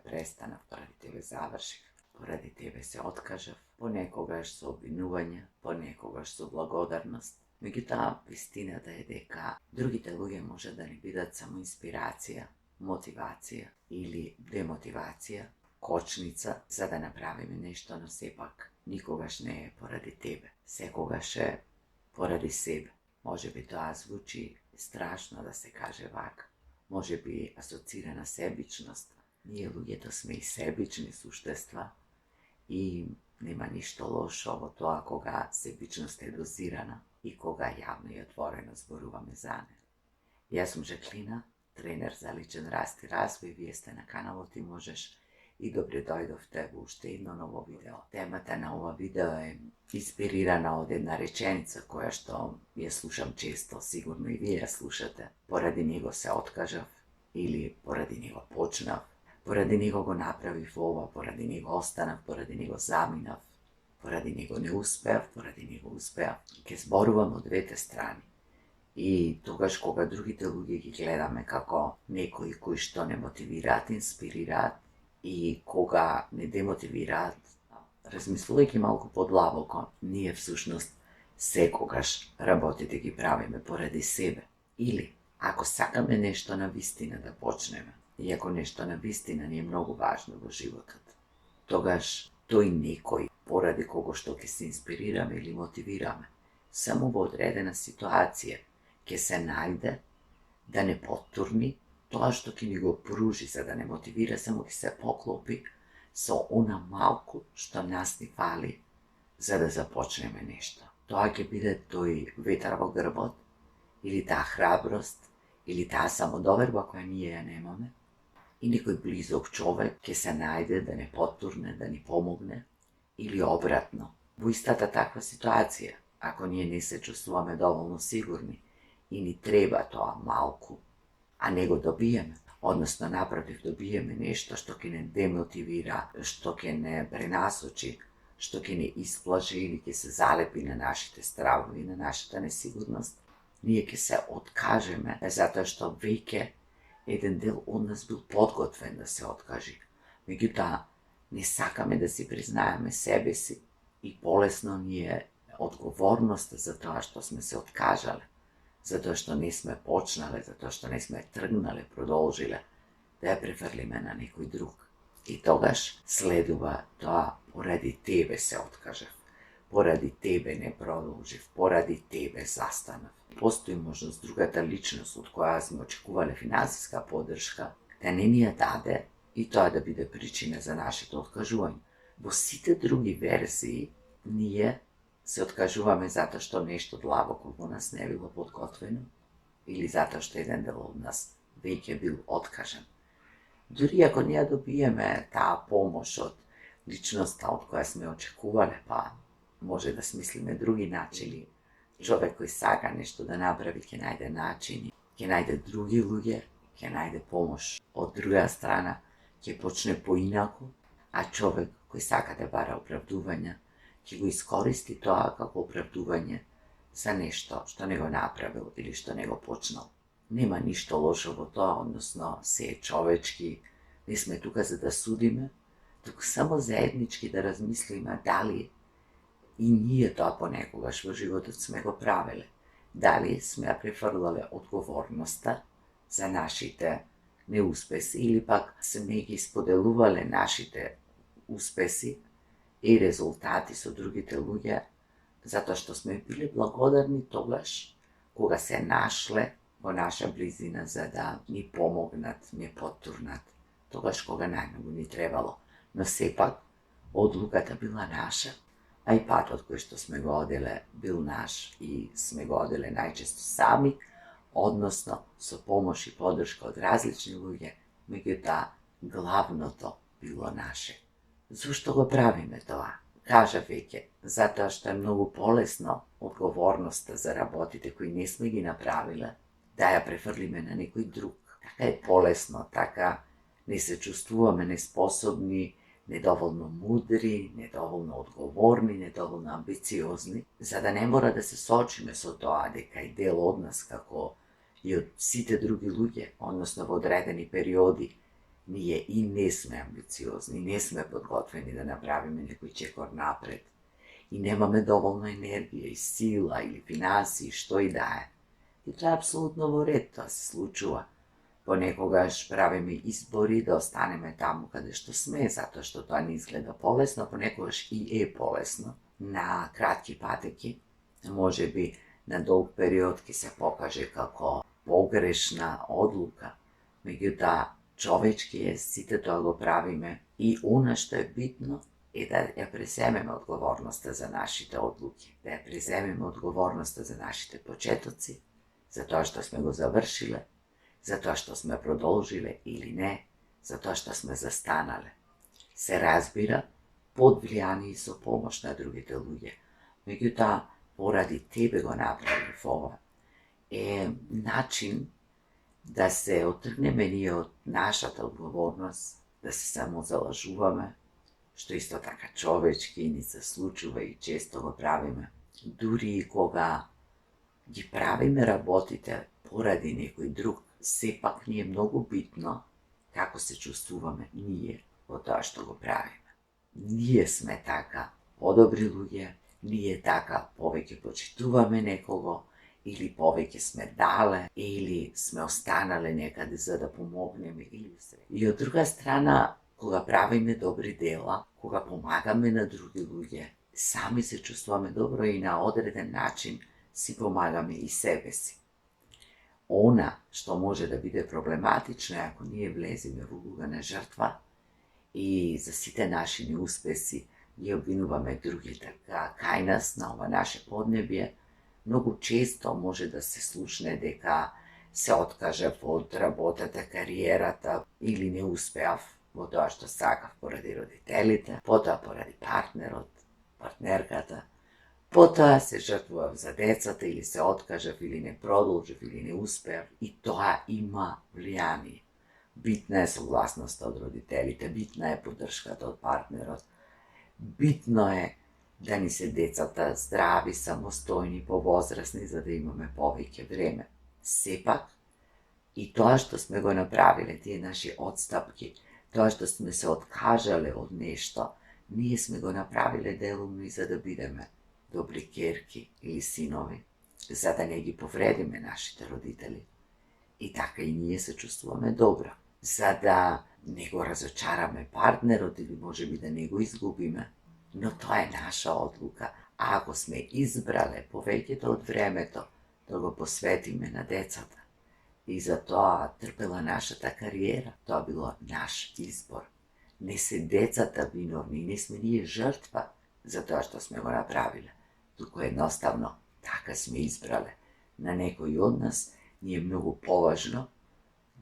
prestanав, pоради тебе завршив, pоради тебе се откажав, понекогаш со обвинување, понекогаш со благодарност. Меѓутоа, вистината е дека другите луѓе може да ни бидат само инспирација, мотивација или демотивација, кочница за да направиме нешто, но сепак никогаш не е поради тебе. Секогаш е поради себе. Може би тоа звучи страшно да се каже вака. Може би асоцира на себичност. Ние луѓето сме и себични суштества и нема ништо лошо во тоа кога себичноста е дозирана и кога јавно и отворено зборуваме за неа. Јас сум Жаклина, тренер за личен раст и развој. Вие сте на каналот Ти можеш и добре дојдовте во уште едно ново видео. Темата на ова видео е инспирирана од една реченица која што ја слушам често, сигурно и вие ја слушате. Поради него се откажав или поради него почнав, поради него го направив ова, поради него останав, поради него заминав, поради него не успеав, поради него успеав. Ке зборувам од двете страни. И тогаш кога другите луѓе ги гледаме како некои кои што не мотивираат, инспирираат, и кога не демотивираат, размислувајќи малку подлабоко, ние всушност секогаш работите ги правиме поради себе. Или, ако сакаме нешто на вистина да почнеме, и ако нешто на вистина ни е многу важно во животот, тогаш тој некој, поради кого што ќе се инспирираме или мотивираме, само во одредена ситуација ќе се најде да не поттурни тоа што ќе ни го пружи, за да не мотивира, само ќе се поклопи со она малку што нас ни фали за да започнеме нешто. Тоа ќе биде тој ветар во грбот, или таа храброст, или таа самодоверба која ние ја немаме, и некој близок човек ќе се најде да не поттурне, да ни помогне, или обратно. Во истата таква ситуација, ако ние не се чувствуваме доволно сигурни и ни треба тоа малку, а не го добиеме, односно напротив добиеме нешто што ќе не демотивира, што ќе не пренасочи, што ќе не исплаши или ќе се залепи на нашите стравови, на нашата несигурност, ние ќе се откажеме затоа што веќе еден дел од нас бил подготвен да се откажи. Меѓутоа, не сакаме да си признаеме себе си и полесно ни е одговорноста за тоа што сме се откажале, затоа што не сме почнале, затоа што не сме тргнале, продолжиле, да ја префрлиме на некој друг. И тогаш следува тоа: поради тебе се откажав, поради тебе не продолжив, поради тебе застанав. Постои можност другата личност од која сме очекувале финансиска поддршка да не ни ја даде и тоа да биде причина за нашето откажување. Во сите други верзии ние се откажуваме затоа што нешто длабоко во нас не било подготвено или затоа што еден дел од нас веќе бил откажен. Дури ако не ја добиеме таа помош од личноста од која сме очекувале, па може да смислиме други начини. Човек кој сака нешто да направи ќе најде начини, ќе најде други луѓе, ќе најде помош од друга страна, ќе почне поинаку, а човек кој сака да бара оправдувања ќе го искористи тоа како оправдување за нешто што не го направил или што не го почнал. Нема ништо лошо во тоа, односно се е човечки, не сме тука за да судиме, туку само заеднички да размислиме дали и ние тоа понекогаш во животот сме го правеле. Дали сме ја префрлале одговорноста за нашите неуспеси или пак сме ги споделувале нашите успеси и резултати со другите луѓе, затоа што сме биле благодарни тогаш кога се нашле во наша близина за да ни помогнат, ни поттурнат, тогаш кога најмногу ни требало. Но сепак, одлуката била наша, а и патот кој што сме го оделе бил наш и сме го оделе најчесто сами, односно со помош и поддршка од различни луѓе, меѓутоа главното било наше. Зошто го правиме тоа? Кажав веќе, затоа што е многу полесно одговорноста за работите кои не сме ги направиле да ја префрлиме на некој друг. Така е полесно, така не се чувствуваме неспособни, недоволно мудри, недоволно одговорни, недоволно амбициозни, за да не мора да се соочиме со тоа дека и дел од нас, како и од сите други луѓе, односно во одредени периоди, Ние и не сме амбициозни, не сме подготвени да направиме некој чекор напред. И немаме доволно енергија и сила или финансии, што и да е. И тоа е апсолутно во ред, тоа се случува. Понекогаш правиме избори да останеме таму каде што сме, затоа што тоа не изгледа полесно, понекогаш и е полесно. На кратки патеки, може би на долг период ќе се покаже како погрешна одлука. Меѓутоа, човечки е, сите тоа го правиме и она што е битно е да ја преземеме одговорноста за нашите одлуки, да ја преземеме одговорноста за нашите почетоци, за тоа што сме го завршиле, за тоа што сме продолжиле или не, за тоа што сме застанале. Се разбира, под влијание и со помош на другите луѓе. Меѓутоа, поради тебе го направив ова, е начин да се отргнеме ние од нашата одговорност, да се само залажуваме, што исто така човечки ни се случува и често го правиме. Дури и кога ги правиме работите поради некој друг, сепак ни е многу битно како се чувствуваме ние во тоа што го правиме. Ние сме така подобри луѓе, ние така повеќе почитуваме некого, или повеќе сме дале, или сме останале некаде за да помогнеме, или се. И од друга страна, кога правиме добри дела, кога помагаме на други луѓе, сами се чувствуваме добро и на одреден начин си помагаме и себе си. Она што може да биде проблематично ако ние влеземе во улога на жртва и за сите наши неуспеси ги обвинуваме другите, кај нас на ова наше поднебие, многу често може да се слушне дека се откажав од работата, кариерата или не успеав во тоа што сакав поради родителите, потоа поради партнерот, партнерката, потоа се жртвував за децата или се откажав или не продолжив или не успеав, и тоа има влијание. Битна е согласноста од родителите, битна е поддршката од партнерот, битно е да ни се децата здрави, самостојни, повозрасни, за да имаме повеќе време. Сепак, и тоа што сме го направиле, тие наши отстапки, тоа што сме се откажале од нешто, ние сме го направиле делумно и за да бидеме добри ќерки или синови, за да не ги повредиме нашите родители. И така и ние се чувствуваме добро, за да не го разочараме партнерот или може би да не го изгубиме. Но тоа е наша одлука. А ако сме избрале повеќето од времето да го посветиме на децата и за тоа трпела нашата кариера, тоа било наш избор. Не се децата виновни, не сме ние жртва за тоа што сме го направиле, туку едноставно така сме избрале. На некој од нас ни е многу поважно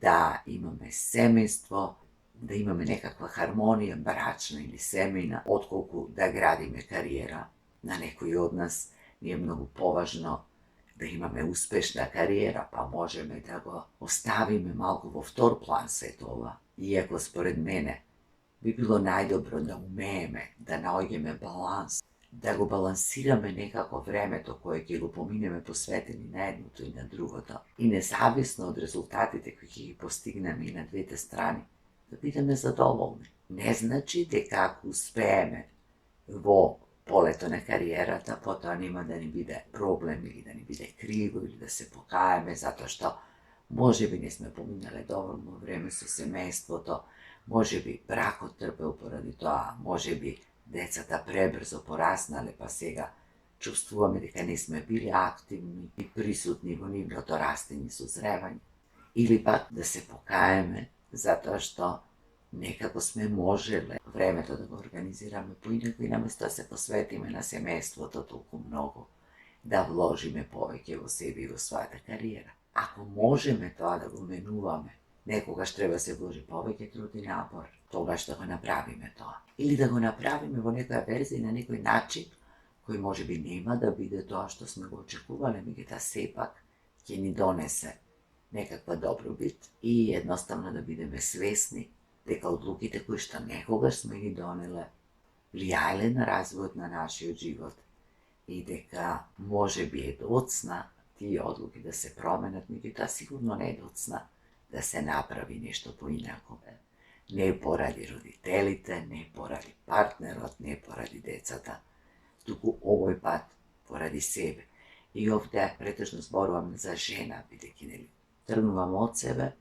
да имаме семејство, да имаме некаква хармонија брачна или семејна, отколку да градиме кариера. На некој од нас ни е многу поважно да имаме успешна кариера, па можеме да го оставиме малку во втор план сето ова. Иако според мене би било најдобро да умееме да наоѓеме баланс, да го балансираме некако времето кое ќе го поминеме посветени на едното и на другото, и независно од резултатите кои ќе ги постигнеме и на двете страни, да бидеме задоволни. Не значи дека ако успееме во полето на кариерата, потоа нема да ни биде проблем или да ни биде криво или да се покаеме затоа што може би не сме поминале доволно време со семејството, може би бракот трпел поради тоа, може би децата пребрзо пораснале, па сега чувствуваме дека не сме били активни и присутни во нивното растење и созревање. Или пак да се покаеме затоа што некако сме можеле времето да го организираме поинаку и наместо да се посветиме на семејството толку многу, да вложиме повеќе во себе и во својата кариера. Ако можеме тоа да го менуваме, некогаш треба да се вложи повеќе труд и напор, тогаш да го направиме тоа. Или да го направиме во некоја верзија на некој начин, кој може би нема да биде тоа што сме го очекувале, меѓутоа сепак ќе ни донесе некаква добробит и едноставно да бидеме свесни дека одлуките кои што некогаш сме ги донеле влијаеле на развојот на нашиот живот и дека може би е доцна тие одлуки да се променат, меѓутоа сигурно не е доцна да се направи нешто поинако. Не поради родителите, не поради партнерот, не поради децата, туку овој пат поради себе. И овде претежно зборувам за жена, бидејќи нели тргнувам од себе,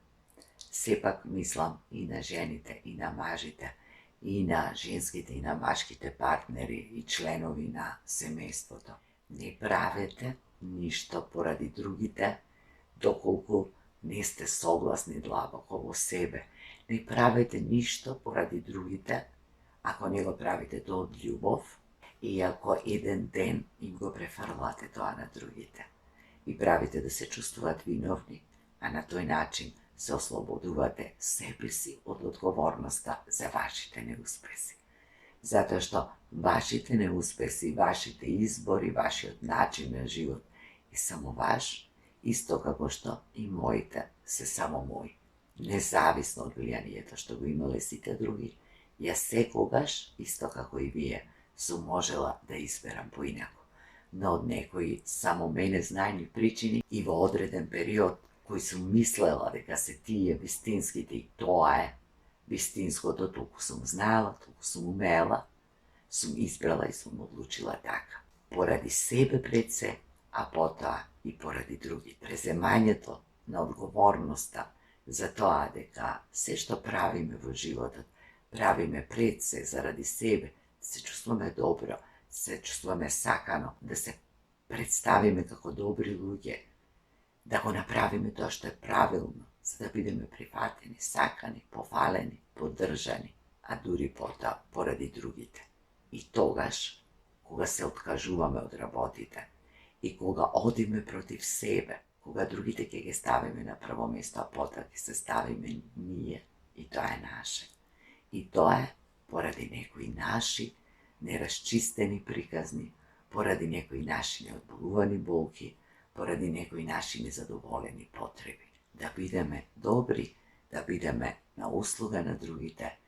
сепак мислам и на жените, и на мажите, и на женските, и на машките партнери и членови на семејството. Не правете ништо поради другите, доколку не сте согласни длабоко во себе. Не правете ништо поради другите, ако не го правите тоа од љубов, и ако еден ден им го префрлате тоа на другите. И правите да се чувствуваат виновни, а на тој начин се ослободувате себе си од одговорноста за вашите неуспеси. Затоа што вашите неуспеси, вашите избори, вашиот начин на живот е само ваш, исто како што и моите се само мои. Независно од влијанието што го имале сите други, јас секогаш, исто како и вие, сум можела да изберам поинаку. Но од некои само мене знајни причини и во одреден период, кој сум мислела дека се тие вистинските и тоа е вистинското, толку сум знаела, толку сум умела, сум избрала и сум одлучила така. Поради себе пред се, а потоа и поради други. Преземањето на одговорноста за тоа дека се што правиме во животот, правиме пред се заради себе, да се чувствуваме добро, се чувствуваме сакано, да се представиме како добри луѓе, да го направиме тоа што е правилно, за да бидеме прифатени, сакани, пофалени, поддржани, а дури потоа поради другите. И тогаш, кога се откажуваме од работите, и кога одиме против себе, кога другите ќе ги ставиме на прво место, а потоа ќе се ставиме ние, и тоа е наше. И тоа е поради некои наши нерасчистени приказни, поради некои наши неодболувани болки, поради некои наши незадоволени потреби. Да бидеме добри, да бидеме на услуга на другите,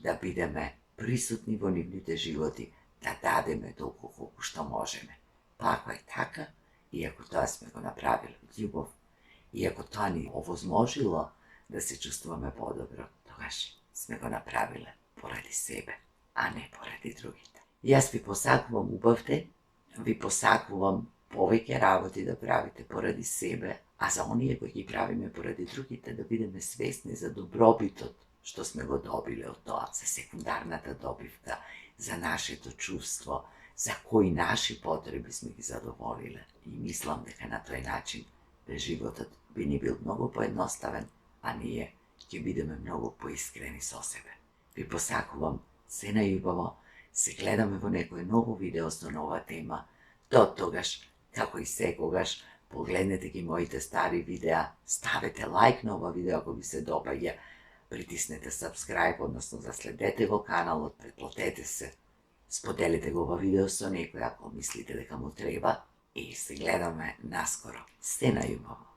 да бидеме присутни во нивните животи, да дадеме толку колку што можеме. Па ако е така, и ако тоа сме го направили од љубов, и ако тоа ни овозможило да се чувствуваме подобро, тогаш сме го направиле поради себе, а не поради другите. Јас ви посакувам убав ден, ви посакувам повеќе работи да правите поради себе, а за оние кои ги правиме поради другите да бидеме свесни за добробитот што сме го добиле од тоа, за секундарната добивка, за нашето чувство, за кои наши потреби сме ги задоволиле. И мислам дека на тој начин животот би ни бил многу поедноставен, а ние ќе бидеме многу поискрени со себе. Ви посакувам се најубаво, се гледаме во некој ново видео со нова тема. До тогаш, како и секогаш, погледнете ги моите стари видеа, ставете лайк на ова видео ако ви се допаѓа, притиснете subscribe, односно заследете го каналот, претплатете се, споделите го ова видео со некој ако мислите дека му треба и се гледаме наскоро. Се најубаво.